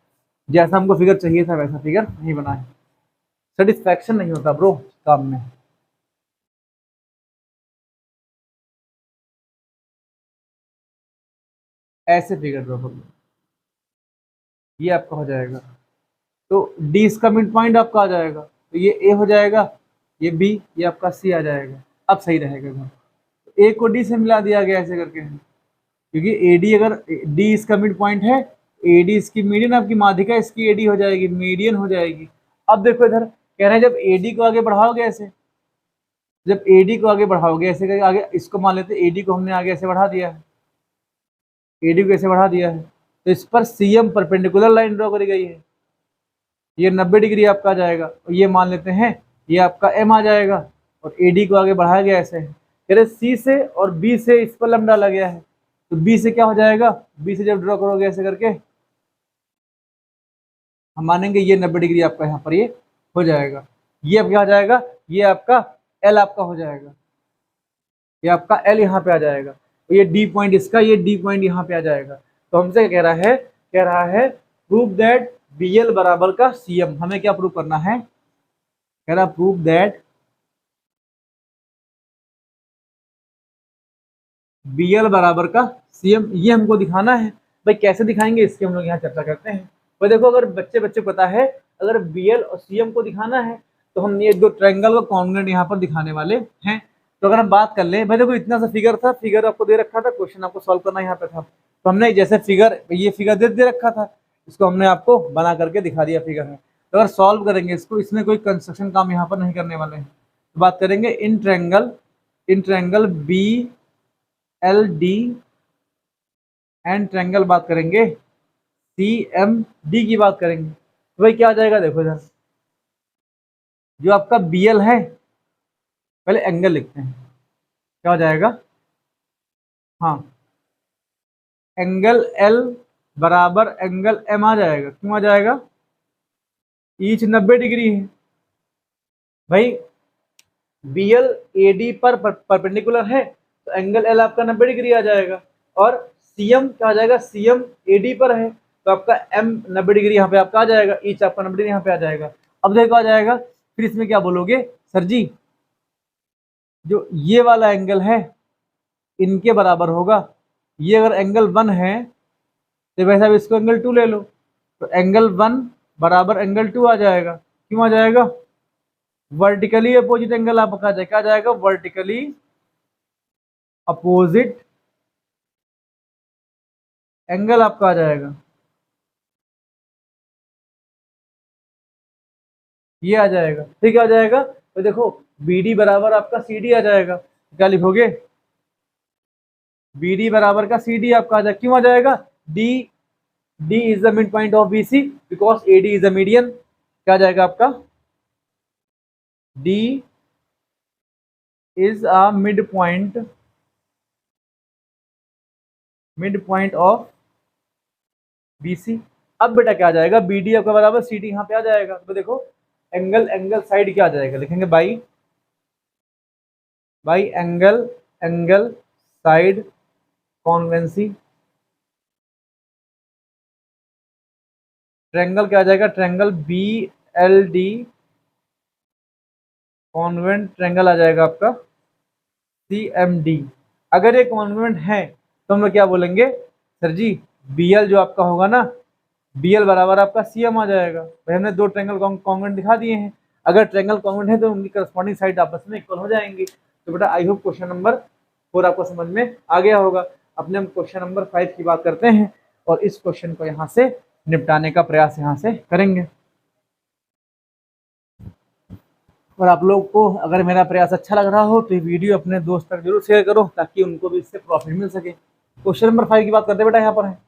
जैसा हमको फिगर चाहिए था वैसा फिगर नहीं बना है, सेटिस्फैक्शन नहीं होता ब्रो काम में। ऐसे फिगर ड्रॉ कर लो, ये आपका हो जाएगा। तो डी इसका मिड पॉइंट आपका आ जाएगा, तो ये ए हो जाएगा, ये बी, ये आपका सी आ जाएगा। अब सही रहेगा, तो ए को डी से मिला दिया गया ऐसे करके, क्योंकि ए डी अगर डी इसका मिड पॉइंट है, ए डी इसकी मीडियन, आपकी माध्यिका इसकी ए डी हो जाएगी, मीडियन हो जाएगी। अब देखो इधर कह रहे हैं जब ए डी को आगे बढ़ाओगे ऐसे, जब ए डी को आगे बढ़ाओगे ऐसे करके, आगे इसको मान लेते ए डी को हमने आगे ऐसे बढ़ा दिया है, ए डी को ऐसे बढ़ा दिया है, तो इस पर CM परपेंडिकुलर लाइन ड्रॉ करी गई है, ये 90 डिग्री आपका आ जाएगा, और ये मान लेते हैं ये आपका M आ जाएगा, और AD को आगे बढ़ाया गया ऐसे है। कह रहे C से और B से इस पर लंब डाला गया है, तो B से क्या हो जाएगा, B से जब ड्रॉ करोगे ऐसे करके हम मानेंगे ये 90 डिग्री आपका यहाँ पर ये हो जाएगा। ये अब क्या हो जाएगा, ये आपका L आपका हो जाएगा, ये आपका L यहाँ पे आ जाएगा, तो ये D पॉइंट इसका, ये D पॉइंट यहाँ पे आ जाएगा। तो हमसे कह रहा है प्रूव दैट BL बराबर का CM। हमें क्या प्रूव करना है, कह रहा प्रूव दैट BL बराबर का CM, ये हमको दिखाना है। भाई कैसे दिखाएंगे इसकी हम लोग यहाँ चर्चा करते हैं। भाई देखो, अगर बच्चे पता है, अगर BL और CM को दिखाना है तो हम ये दो ट्रायंगल का कॉन्ग्रुएंट यहाँ पर दिखाने वाले हैं। तो अगर हम बात कर लें, भाई देखो इतना सा फिगर था, फिगर आपको दे रखा था, क्वेश्चन आपको सॉल्व करना यहाँ पे था, तो हमने जैसे फिगर, ये फिगर दे रखा था, इसको हमने आपको बना करके दिखा दिया फिगर में। तो अगर सॉल्व करेंगे इसको, इसमें कोई कंस्ट्रक्शन काम यहाँ पर नहीं करने वाले हैं। तो बात करेंगे in triangle BLD and triangle बात करेंगे CMD की बात करेंगे। तो भाई क्या आ जाएगा, देखो इधर जो आपका BL है, पहले एंगल लिखते हैं, क्या हो जाएगा, हाँ एंगल L बराबर एंगल M आ जाएगा। क्यों आ जाएगा, ईच 90 डिग्री है। भाई BL AD पर परपेंडिकुलर है, तो एंगल L आपका 90 डिग्री आ जाएगा, और CM क्या आ जाएगा, CM AD पर है, तो आपका M 90 डिग्री यहाँ पे आपका आ जाएगा, ईच आपका 90 डिग्री यहाँ पे आ जाएगा। अब देखो आ जाएगा, फिर इसमें क्या बोलोगे, सर जी जो ये वाला एंगल है इनके बराबर होगा। ये अगर एंगल 1 है तो वैसा भी इसको एंगल 2 ले लो, तो एंगल 1 बराबर एंगल 2 आ जाएगा। क्यों आ जाएगा, वर्टिकली अपोजिट एंगल आपका क्या जाएगा, वर्टिकली अपोजिट एंगल आपका आ जाएगा, ये आ जाएगा। ठीक है, आ जाएगा। तो देखो BD बराबर आपका CD आ जाएगा, क्या लिखोगे, BD बराबर का CD आपका आ जाएगा। क्यों आ जाएगा, D is the mid point of BC because AD is the median. क्या आ जाएगा आपका, D is a mid point of BC। अब बेटा क्या आ जाएगा, BD आपका बराबर CD यहाँ पे आ जाएगा। तो देखो एंगल साइड क्या आ जाएगा, लिखेंगे बाई एंगल साइड कॉन्वेंसी। ट्रायंगल क्या आ जाएगा, ट्रायंगल BLD कॉन्वेंट ट्रायंगल आ जाएगा आपका CMD। अगर ये कॉन्वेंट है तो हम लोग क्या बोलेंगे, सर जी BL जो आपका होगा ना, BL बराबर आपका CM आ जाएगा। भाई हमने दो ट्रायंगल कॉन्वेंट दिखा दिए हैं, अगर ट्रायंगल कॉन्वेंट है तो उनकी करस्पॉन्डिंग साइड आपस में इक्वल हो जाएंगी। तो बेटा आई होप क्वेश्चन नंबर 4 आपको समझ में आ गया होगा। अपने हम क्वेश्चन नंबर 5 की बात करते हैं, और इस क्वेश्चन को यहाँ से निपटाने का प्रयास यहाँ से करेंगे। और आप लोग को अगर मेरा प्रयास अच्छा लग रहा हो तो ये वीडियो अपने दोस्त तक जरूर शेयर करो, ताकि उनको भी इससे प्रॉफिट मिल सके। क्वेश्चन नंबर 5 की बात करते हैं बेटा, यहाँ पर है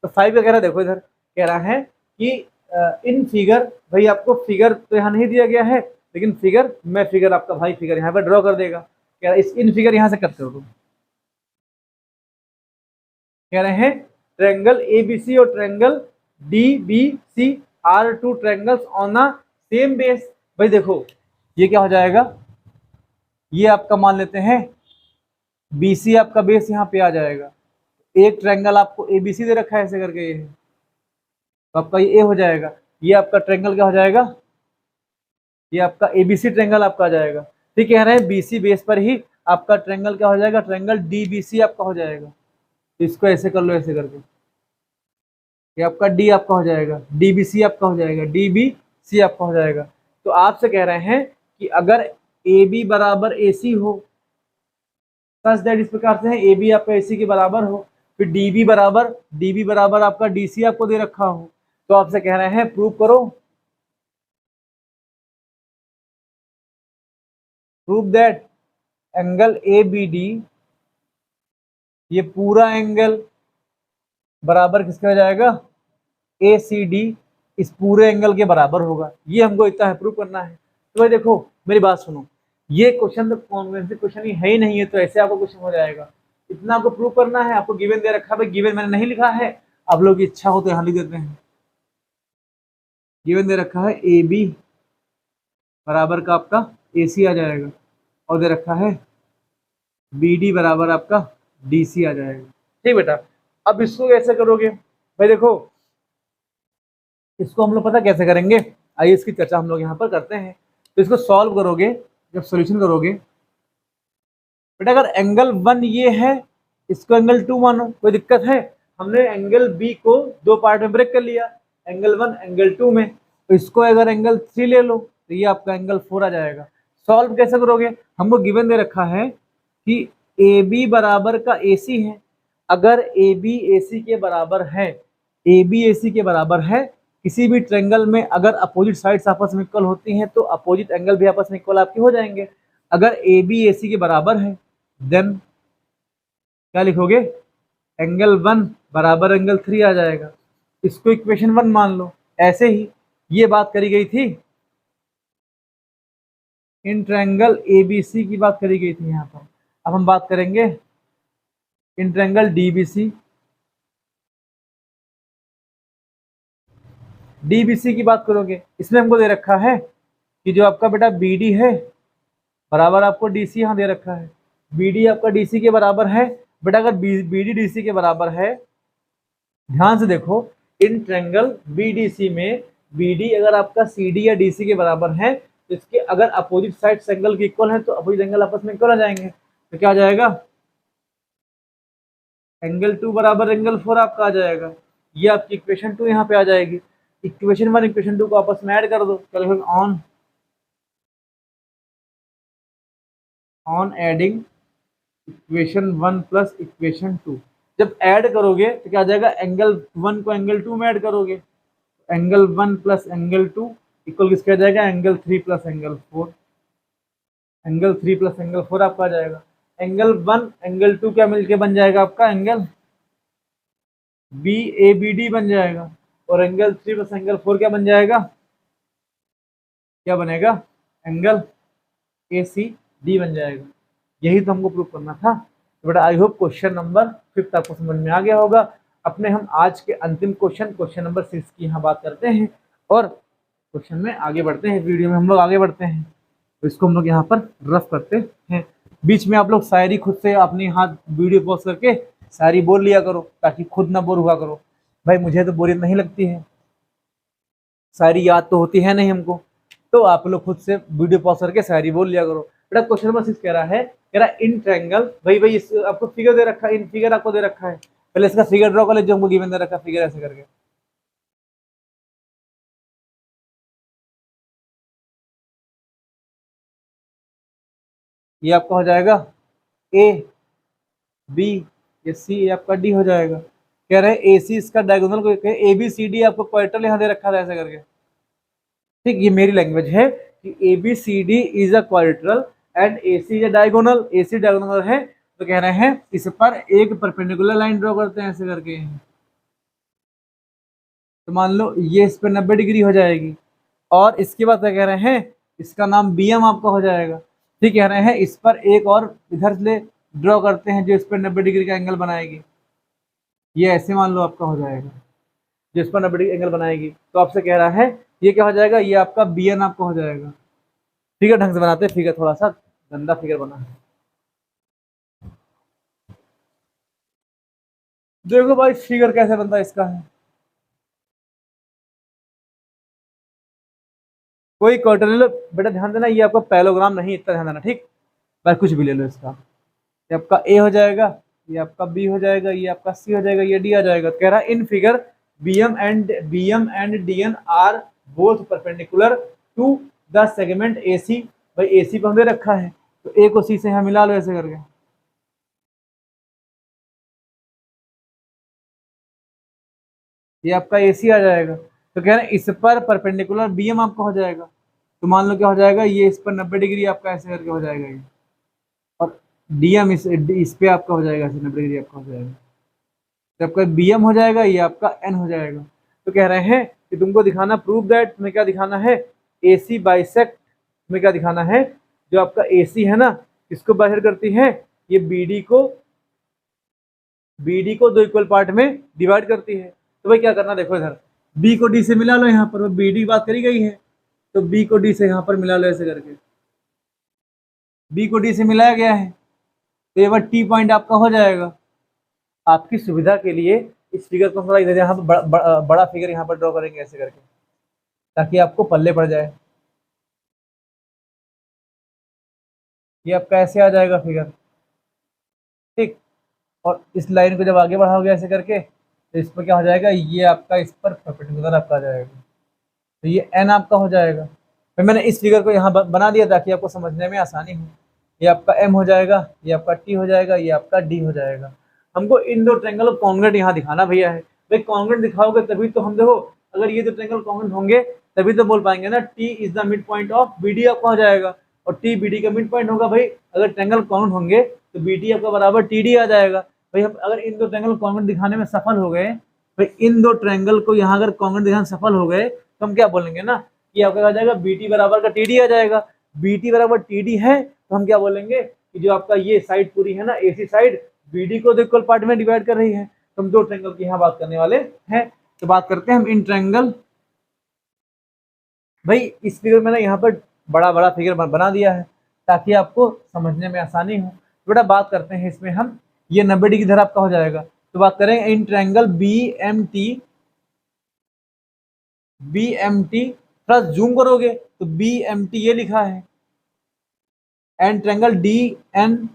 तो 5 वगैरह देखो, इधर कह रहा है कि इन फिगर, भाई आपको फिगर तो यहाँ नहीं दिया गया है, लेकिन फिगर आपका भाई फिगर यहाँ पर ड्रॉ कर देगा। कह रहा है इस इन फिगर यहाँ से कट कर दो। कह रहे हैं ट्रायंगल ABC और triangle DBC are two triangles on a same base. भाई देखो ये क्या हो जाएगा, ये आपका मान लेते हैं BC आपका बेस यहाँ पे आ जाएगा। एक ट्रायंगल आपको ABC दे रखा है ऐसे करके, ये है तो आपका ये A हो जाएगा। ये आपका ट्रायंगल क्या हो जाएगा, ये आपका ABC ट्रायंगल आपका आ जाएगा। ठीक कह रहे हैं, BC बेस पर ही आपका ट्रायंगल क्या हो जाएगा, ट्रायंगल DBC आपका हो जाएगा। तो इसको ऐसे कर लो, ऐसे करके ये आपका D आपका हो जाएगा, DBC आपका हो जाएगा, DBC आपका हो जाएगा। तो आपसे कह रहे हैं कि अगर AB बराबर AC हो, सच दैट इस प्रकार से है AB आपका AC के बराबर हो, फिर DB बराबर आपका DC आपको दे रखा हो, तो आपसे कह रहे हैं प्रूव करो, प्रूव दैट एंगल ABD, ये पूरा एंगल बराबर किसका हो जाएगा, ए सी डी इस पूरे एंगल के बराबर होगा। ये हमको इतना प्रूव करना है। तो भाई देखो मेरी बात सुनो, ये क्वेश्चन तो कॉन्वेंसी क्वेश्चन ही है ही नहीं है, तो ऐसे आपको क्वेश्चन हो जाएगा। इतना आपको प्रूव करना है, आपको गिवन दे रखा है, भाई गिवन मैंने नहीं लिखा है, आप लोग की इच्छा हो तो यहाँ लिख देते हैं। गिवन दे रखा है ए बी बराबर का आपका ए सी आ जाएगा, और दे रखा है बी डी बराबर आपका डी सी आ जाएगा। ठीक बेटा, अब इसको कैसे करोगे भाई, देखो इसको हम लोग पता कैसे करेंगे, आइए इसकी चर्चा हम लोग यहाँ पर करते हैं। तो इसको सॉल्व करोगे, जब सोल्यूशन करोगे बेटा, अगर एंगल 1 ये है, इसको एंगल 2 मानो, कोई दिक्कत है? हमने एंगल बी को दो पार्ट में ब्रेक कर लिया, एंगल 1 एंगल 2 में, तो इसको अगर एंगल 3 ले लो तो ये आपका एंगल 4 आ जाएगा। सॉल्व कैसे करोगे, हमको गिवन दे रखा है कि ए बी बराबर का ए सी है, अगर ए बी ए सी के बराबर है, ए बी ए सी के बराबर है, किसी भी ट्रायंगल में अगर अपोजिट साइड्स आपस में इक्वल होती हैं तो अपोजिट एंगल भी आपस में इक्वल आपके हो जाएंगे। अगर ए बी ए सी के बराबर है देन क्या लिखोगे, एंगल 1 बराबर एंगल 3 आ जाएगा। इसको इक्वेशन 1 मान लो। ऐसे ही ये बात करी गई थी, इन ट्रायंगल एबीसी की बात करी गई थी यहाँ पर। अब हम बात करेंगे इन ट्रायंगल डीबीसी, डीबीसी की बात करोगे, इसमें हमको दे रखा है कि जो आपका बेटा बीडी है बराबर आपको डीसी यहाँ दे रखा है, बीडी आपका डीसी के बराबर है। बेटा अगर बीडी डीसी के बराबर है, ध्यान से देखो, इन ट्रायंगल बीडीसी में बीडी अगर आपका सीडी या डीसी के बराबर है, तो इसके अगर अपोजिट साइड एंगल के इक्वल है तो अपोजिट एंगल आपस में इक्वल आ जाएंगे। तो क्या आ जाएगा, एंगल 2 बराबर एंगल 4 आपका आ जाएगा। ये आपकी इक्वेशन 2 यहाँ पे आ जाएगी। इक्वेशन 1 इक्वेशन 2 को आपस में ऐड कर दो, क्या on adding equation 1 plus equation 2। जब ऐड करोगे तो क्या आ जाएगा, एंगल 1 को एंगल 2 में ऐड करोगे, एंगल 1 प्लस एंगल 2 इक्वल किसका आ जाएगा, angle 3 plus angle 4, angle 3 plus angle 4 आपका आ जाएगा। एंगल 1 एंगल 2 क्या मिलके बन जाएगा आपका, angle B A B D बन जाएगा, और एंगल 3 प्लस एंगल 4 क्या बन जाएगा, क्या बनेगा, एंगल ए सी डी बन जाएगा। यही तो हमको प्रूव करना था। तो बेटा आई होप क्वेश्चन नंबर 5 आपको समझ में आ गया होगा। अपने हम आज के अंतिम क्वेश्चन नंबर 6 की यहाँ बात करते हैं, और क्वेश्चन में आगे बढ़ते हैं, वीडियो में हम लोग आगे बढ़ते हैं। तो इसको हम लोग यहाँ पर रफ करते हैं। बीच में आप लोग शायरी खुद से अपनी हाथ वीडियो पॉज करके शायरी बोल लिया करो, ताकि खुद ना बोर हुआ करो। भाई मुझे तो बोरियत नहीं लगती है, शायरी याद तो होती है नहीं हमको, तो आप लोग खुद से वीडियो पॉज करके शायरी बोल लिया करो। बेटा क्वेश्चन नंबर 6 कह रहा है, कह रहा इन ट्रायंगल, भाई इस आपको फिगर दे रखा है, इन फिगर आपको दे रखा है, पहले इसका फिगर ड्रॉ कर ले, जो हमको गिवन दे रखा है फिगर ऐसे करके। ये आपका हो जाएगा ए बी, ये सी, ये आपका डी हो जाएगा। कह रहे हैं ए सी इसका डायगोनल को ए बी सी डी आपको क्वार्टर यहाँ दे रखा था ऐसे करके। ठीक, ये मेरी लैंग्वेज है कि A B C D is a quadrilateral and A C is a diagonal. A C diagonal है, तो कह रहे हैं इस पर एक परपेंडिकुलर लाइन ड्रॉ करते हैं ऐसे करके। तो मान लो ये इस पर 90 डिग्री हो जाएगी, और इसके बाद क्या कह रहे हैं, इसका नाम बी एम आपका हो जाएगा। ठीक, कह रहे हैं इस पर एक और इधर से ड्रॉ करते हैं जो इस पर 90 डिग्री का एंगल बनाएगी। ये ऐसे मान लो आपका हो जाएगा, जो इस पर 90 डिग्री एंगल बनाएगी। तो आपसे कह रहा है ये क्या हो जाएगा, ये आपका बी एन आपका हो जाएगा। फिगर ढंग से बनाते हैं, फिगर थोड़ा सा गंदा फिगर बना है। देखो भाई फिगर कैसे बनता है इसका है, कोई क्वार्टर, बेटा ध्यान देना ये आपका पैलोग्राम नहीं, इतना ध्यान देना। ठीक, बस कुछ भी ले लो इसका, ये आपका ए हो जाएगा, ये आपका बी हो जाएगा, ये आपका सी हो जाएगा, ये डी आ जाएगा। कह रहा है in figure B M and D N are both perpendicular to the segment A C. भाई ए सी पर हमने रखा है, तो ए को सी से यहाँ मिला लो ऐसे करके। ये आपका ए सी आ जाएगा। तो कह रहे हैं इस पर परपेंडिकुलर बी एम आपका हो जाएगा, तो मान लो क्या हो जाएगा, ये इस पर 90 डिग्री आपका ऐसे करके हो जाएगा ये, और डी एम इस पे आपका हो जाएगा, 90 डिग्री आपका हो जाएगा। तो आपका बी एम हो जाएगा, ये आपका एन हो जाएगा। तो कह रहे हैं कि तुमको दिखाना, प्रूव दैट, तुम्हें क्या दिखाना है, ए सी बाइसेक्ट, तुम्हें क्या दिखाना है, जो आपका ए सी है ना, किसको बाइसेक्ट करती है, ये बी डी को दो इक्वल पार्ट में डिवाइड करती है। तो भाई क्या करना, देखो इधर बी को डी से मिला लो, यहाँ पर बी डी की बात करी गई है, तो बी को डी से यहाँ पर मिला लो, ऐसे करके बी को डी से मिलाया गया है, तो ये बार टी पॉइंट आपका हो जाएगा। आपकी सुविधा के लिए इस फिगर को थोड़ा इधर यहाँ पर बड़ा फिगर यहाँ पर ड्रॉ करेंगे ऐसे करके, ताकि आपको पल्ले पड़ जाए। ये आपका ऐसे आ जाएगा फिगर, ठीक। और इस लाइन को जब आगे बढ़ाओगे ऐसे करके, तो इस पर क्या हो जाएगा, ये आपका इस पर परपेंडिकुलर आपका आ जाएगा, तो ये एन आपका हो जाएगा। फिर मैंने इस फिगर को यहाँ बना दिया ताकि आपको समझने में आसानी हो। ये आपका एम हो जाएगा, ये आपका टी हो जाएगा, ये आपका डी हो जाएगा। हमको इन दो ट्रायंगल को कॉन्ग्रुएंट यहाँ दिखाना भैया है। भाई कॉन्ग्रुएंट दिखाओगे तभी तो हम, देखो अगर ये दो ट्रायंगल कॉन्ग्रुएंट होंगे तभी तो बोल पाएंगे ना, T is the mid point of B D आपका हो जाएगा, और टी बी डी का मिड पॉइंट होगा। भाई अगर ट्रायंगल कॉन्ग्रुएंट होंगे तो बी टी आपका बराबर टी डी आ जाएगा। भाई हम अगर इन दो ट्रायंगल कॉन्ग्रुएंट दिखाने में सफल हो गए, भाई इन दो ट्रायंगल को यहाँ अगर कॉन्ग्रुएंट दिखाने सफल हो गए, तो हम क्या बोलेंगे ना, कि आपका आ जाएगा बी टी बराबर का टी डी आ जाएगा। बी टी बराबर टी डी है तो हम क्या बोलेंगे कि जो आपका ये साइड पूरी है ना, ए सी साइड बी डी को दो इक्वल पार्ट में डिवाइड कर रही है। तो हम दो ट्रायंगल की यहाँ बात करने वाले हैं। तो बात करते हैं हम इन ट्रायंगल। भाई इस फिगर में ना यहाँ पर बड़ा बड़ा फिगर बना दिया है ताकि आपको समझने में आसानी हो। बेटा बात करते हैं इसमें हम, ये 90 डिग्री इधर आपका हो जाएगा। तो बात करें in triangle B M T, थोड़ा जूम करोगे तो बी एम टी ये लिखा है, and triangle D N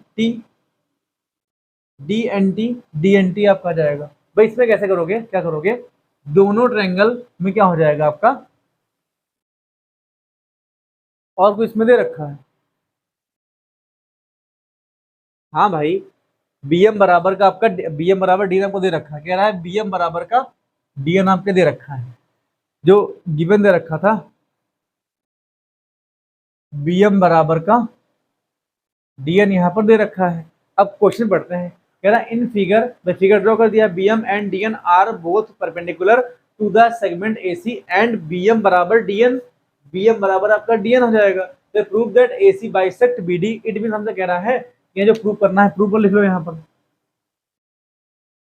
T आपका जाएगा। भाई इसमें कैसे करोगे, क्या करोगे, दोनों ट्रायंगल में क्या हो जाएगा आपका, और कुछ इसमें दे रखा है, हाँ भाई बी एम बराबर का आपका, बी एम बराबर डी एन आपको दे रखा है, कह रहा है बी एम बराबर का डी एन आपके दे रखा है, जो गिवन दे रखा था, बी एम बराबर का डी एन यहाँ पर दे रखा है। अब क्वेश्चन पढ़ते हैं, कह रहा है इन फिगर ड्रॉ कर दिया, B M and D N are both perpendicular to the segment A C and B M बराबर डी एन, बी एम बराबर आपका डी एन हो जाएगा। तो prove that A C bisect B D, it mean हमसे कह रहा है ये जो प्रूव करना है, प्रूव लिख लो यहाँ पर,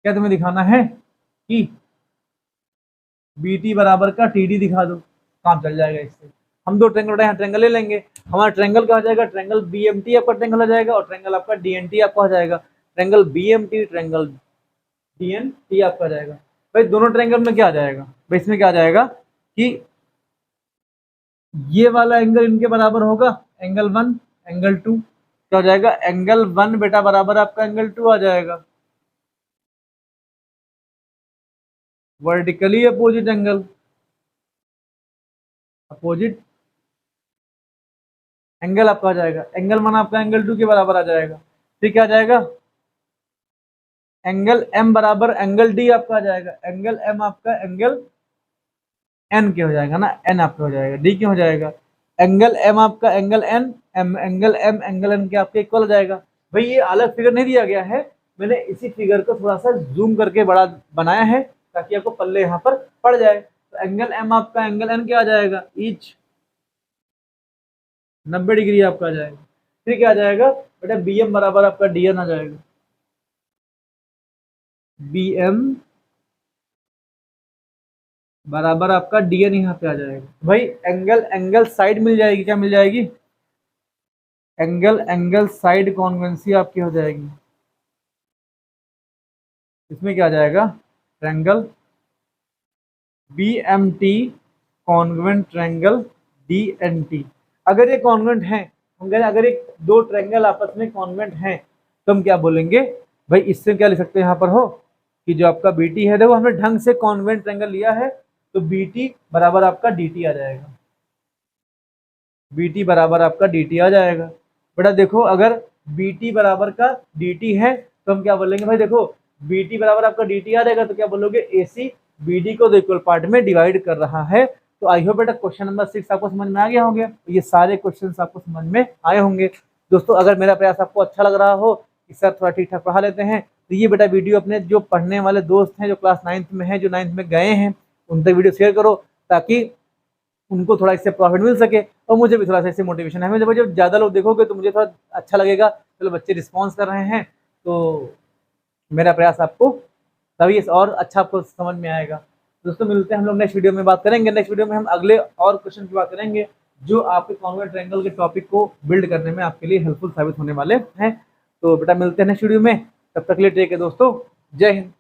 क्या तुम्हें दिखाना है कि बी टी बराबर का टी डी दिखा दो, काम चल जाएगा इससे। हम दो ट्रायंगल यहाँ ट्रायंगल ले लेंगे, हमारा ट्रायंगल क्या हो जाएगा, ट्रायंगल बी एम टी आपका ट्रायंगल हो जाएगा, और ट्रायंगल आपका डी एन टी आपका हो जाएगा। Triangle B M T triangle D N T आपका जाएगा। भाई दोनों ट्रायंगल में क्या आ जाएगा, भाई इसमें क्या आ जाएगा कि ये वाला एंगल इनके बराबर होगा, एंगल 1 एंगल 2, क्या हो जाएगा, एंगल 1 बेटा बराबर आपका एंगल 2 आ जाएगा, vertically opposite angle, opposite angle आपका आ जाएगा, एंगल 1 आपका एंगल 2 के बराबर आ जाएगा। ठीक है, आ जाएगा एंगल एम बराबर एंगल डी आपका आ जाएगा, एंगल एम आपका एंगल एन के हो जाएगा ना, एन आपका हो जाएगा, डी के हो जाएगा, एंगल एम आपका angle N, angle M angle N के आपके इक्वल हो जाएगा। भाई ये अलग फिगर नहीं दिया गया है, मैंने इसी फिगर को थोड़ा सा जूम करके बड़ा बनाया है ताकि आपको पल्ले यहाँ पर पड़ जाए। तो एंगल एम आपका एंगल एन क्या आ जाएगा, ईच 90 डिग्री आपका आ जाएगा। फिर क्या आ जाएगा बेटा, बी एम बराबर आपका डी एन आ जाएगा, बी एम बराबर आपका डी एन यहाँ पे आ जाएगा। भाई एंगल साइड मिल जाएगी, क्या मिल जाएगी, एंगल साइड कॉन्वेंसी आपकी हो जाएगी। इसमें क्या आ जाएगा, triangle B M T congruent triangle D N T. अगर ये कॉन्वेंट है, हम कह रहे हैं अगर एक दो ट्रायंगल आपस में कॉन्वेंट हैं तो हम क्या बोलेंगे, भाई इससे क्या लिख सकते हैं यहाँ पर हो कि जो आपका बी टी है, देखो हमने ढंग से कॉन्वेंट ट्रायंगल लिया है, तो बी टी बराबर आपका डी टी आ जाएगा, बी टी बराबर आपका डी टी आ जाएगा। बेटा देखो अगर बी टी बराबर का डी टी है तो हम क्या बोलेंगे, भाई देखो बी टी बराबर आपका डी टी आ जाएगा, तो क्या बोलोगे, ए सी बी डी को दो इक्वल पार्ट में डिवाइड कर रहा है। तो आई होप बेटा क्वेश्चन नंबर 6 आपको समझ में आ गया होंगे, ये सारे क्वेश्चंस आपको समझ में आए होंगे। दोस्तों अगर मेरा प्रयास आपको अच्छा लग रहा हो, इस सर थोड़ा ठीक ठाक पढ़ा लेते हैं, तो ये बेटा वीडियो अपने जो पढ़ने वाले दोस्त हैं, जो क्लास 9th में हैं, जो 9th में गए हैं, उन तक वीडियो शेयर करो, ताकि उनको थोड़ा इससे प्रॉफिट मिल सके और मुझे भी थोड़ा सा इससे मोटिवेशन है। हमें जब ज़्यादा लोग देखोगे तो मुझे थोड़ा अच्छा लगेगा, चलो बच्चे रिस्पॉन्स कर रहे हैं, तो मेरा प्रयास आपको तभी और अच्छा आपको समझ में आएगा। दोस्तों मिलते हैं हम लोग नेक्स्ट वीडियो में, बात करेंगे नेक्स्ट वीडियो में हम अगले और क्वेश्चन की बात करेंगे जो आपके कॉन्वेक्स ट्रायंगल के टॉपिक को बिल्ड करने में आपके लिए हेल्पफुल साबित होने वाले हैं। तो बेटा मिलते हैं नेक्स्ट वीडियो में, तब तक के लिए टेक केयर दोस्तों, जय हिंद।